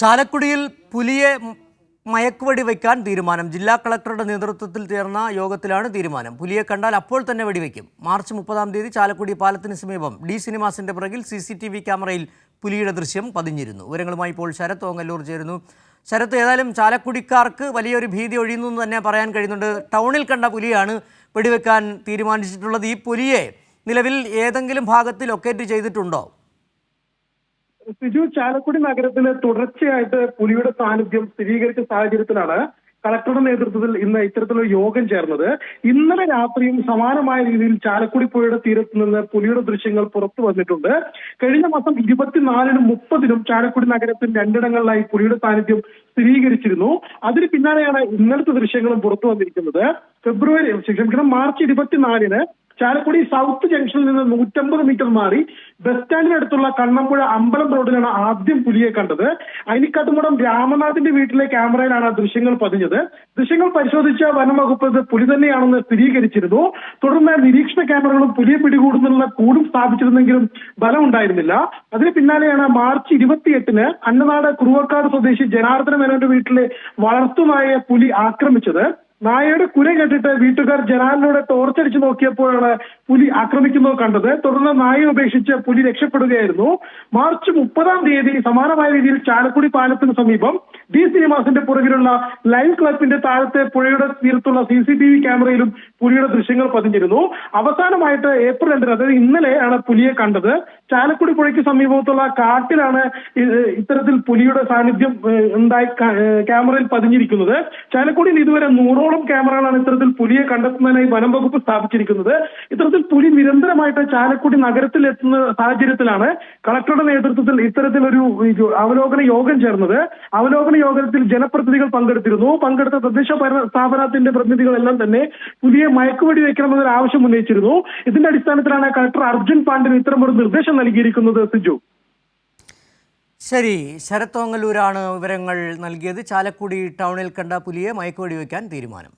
ചാലക്കുടിയിൽ പുലിയെ മയക്കുവെടി വയ്ക്കാൻ തീരുമാനം. ജില്ലാ കളക്ടറുടെ നേതൃത്വത്തിൽ ചേർന്ന യോഗത്തിലാണ് തീരുമാനം. പുലിയെ കണ്ടാൽ അപ്പോൾ തന്നെ വെടിവെക്കും. മാർച്ച് 30-ാം തീയതി ചാലക്കുടി പാലത്തിന് സമീപം ഡി സിനിമാസിന്റെ പിറകിൽ CCTV ക്യാമറയിൽ പുലിയുടെ ദൃശ്യം പതിഞ്ഞിരുന്നു. വിവരങ്ങളുമായി ഇപ്പോൾ ശരത് ഓങ്ങല്ലൂർ ചേരുന്നു. ശരത്, ഏതായാലും ചാലക്കുടിക്കാർക്ക് വലിയൊരു ഭീതി ഒഴിയുന്നു എന്ന് തന്നെ പറയാൻ കഴിയുന്നുണ്ട്. ടൗണിൽ കണ്ട പുലിയാണ് വെടിവെക്കാൻ തീരുമാനിച്ചിട്ടുള്ളത്. ഈ പുലിയെ നിലവിൽ ഏതെങ്കിലും ഭാഗത്ത് ലൊക്കേറ്റ് ചെയ്തിട്ടുണ്ടോ? സിജു, ചാലക്കുടി നഗരത്തില് തുടർച്ചയായിട്ട് പുലിയുടെ സാന്നിധ്യം സ്ഥിരീകരിച്ച സാഹചര്യത്തിലാണ് കളക്ടറുടെ നേതൃത്വത്തിൽ ഇന്ന് ഇത്തരത്തിലൊരു യോഗം ചേർന്നത്. ഇന്നലെ രാത്രിയും സമാനമായ രീതിയിൽ ചാലക്കുടി പുഴയുടെ തീരത്ത് നിന്ന് പുലിയുടെ ദൃശ്യങ്ങൾ പുറത്തു വന്നിട്ടുണ്ട്. കഴിഞ്ഞ മാസം 24-നും 30-നും ചാലക്കുടി നഗരത്തിൽ രണ്ടിടങ്ങളിലായി പുലിയുടെ സാന്നിധ്യം സ്ഥിരീകരിച്ചിരുന്നു. അതിന് പിന്നാലെയാണ് ഇന്നലത്തെ ദൃശ്യങ്ങളും പുറത്തു വന്നിരിക്കുന്നത്. മാർച്ച് 24-ന് ചാലക്കുടി സൗത്ത് ജംഗ്ഷനിൽ നിന്ന് 150 മീറ്റർ മാറി ബസ് സ്റ്റാൻഡിനടുത്തുള്ള കണ്ണമ്പുഴ അമ്പലം റോഡിലാണ് ആദ്യം പുലിയെ കണ്ടത്. അയനിക്കാട്ടുമുടം രാമനാഥിന്റെ വീട്ടിലെ ക്യാമറയിലാണ് ദൃശ്യങ്ങൾ പതിഞ്ഞത്. ദൃശ്യങ്ങൾ പരിശോധിച്ച വനം വകുപ്പ് ഇത് പുലി തന്നെയാണെന്ന് സ്ഥിരീകരിച്ചിരുന്നു. തുടർന്ന് നിരീക്ഷണ ക്യാമറകളും പുലിയെ പിടികൂടുന്നുള്ള കൂടും സ്ഥാപിച്ചിരുന്നെങ്കിലും ബലം ഉണ്ടായിരുന്നില്ല. അതിന് പിന്നാലെയാണ് മാർച്ച് 28-ന് അന്നനാട് കുറുവക്കാട് സ്വദേശി ജനാർദ്ദന മേനോന്റെ വീട്ടിലെ വളർത്തുനായയെ പുലി ആക്രമിച്ചത്. നായയുടെ കുര കേട്ടിട്ട് വീട്ടുകാർ ജനാലിലൂടെ ടോർച്ചടിച്ചു നോക്കിയപ്പോഴാണ് പുലി ആക്രമിക്കുന്നത് കണ്ടത്. തുടർന്ന് നായയെ ഉപേക്ഷിച്ച് പുലി രക്ഷപ്പെടുകയായിരുന്നു. മാർച്ച് 30-ാം തീയതി സമാനമായ രീതിയിൽ ചാലക്കുടി പാലത്തിന് സമീപം ഡി സിനിമാസിന്റെ പുറകിലുള്ള ലൈൻ ക്ലബിന്റെ താഴത്തെ പുഴയുടെ തീരത്തുള്ള CCTV ക്യാമറയിലും പുലിയുടെ ദൃശ്യങ്ങൾ പതിഞ്ഞിരുന്നു. അവസാനമായിട്ട് ഏപ്രിൽ 2-ന്, അതായത് ഇന്നലെയാണ് പുലിയെ കണ്ടത്. ചാലക്കുടി പുഴയ്ക്ക് സമീപത്തുള്ള കാട്ടിലാണ് ഇത്തരത്തിൽ പുലിയുടെ സാന്നിധ്യം ഉണ്ടായി ക്യാമറയിൽ പതിഞ്ഞിരിക്കുന്നത്. ചാലക്കുടിയിൽ ഇതുവരെ 100ഓളം ക്യാമറകളാണ് ഇത്തരത്തിൽ പുലിയെ കണ്ടെത്തുന്നതിനായി വനം വകുപ്പ് സ്ഥാപിച്ചിരിക്കുന്നത്. ഇത്തരത്തിൽ പുലി നിരന്തരമായിട്ട് ചാലക്കുടി നഗരത്തിൽ എത്തുന്ന സാഹചര്യത്തിലാണ് കളക്ടറുടെ നേതൃത്വത്തിൽ ഇത്തരത്തിലൊരു അവലോകന യോഗം ചേർന്നത്. അവലോകന യോഗത്തിൽ ജനപ്രതിനിധികൾ പങ്കെടുത്ത തദ്ദേശ സ്ഥാപനത്തിന്റെ പ്രതിനിധികളെല്ലാം തന്നെ പുലിയെ മയക്കുവെടി വയ്ക്കണമെന്നൊരു ആവശ്യം ഉന്നയിച്ചിരുന്നു. ഇതിന്റെ അടിസ്ഥാനത്തിലാണ് കളക്ടർ അർജുൻ പാണ്ഡ്യൻ ഇത്തരമൊരു നിർദ്ദേശം നൽകിയിരിക്കുന്നത്. സിജു, ശരി, ശരത് ഓങ്ങല്ലൂരാണ് വിവരങ്ങൾ നൽകിയത്. ചാലക്കുടി ടൗണിൽ കണ്ട പുലിയെ മയക്കുവെടി വയ്ക്കാൻ തീരുമാനം.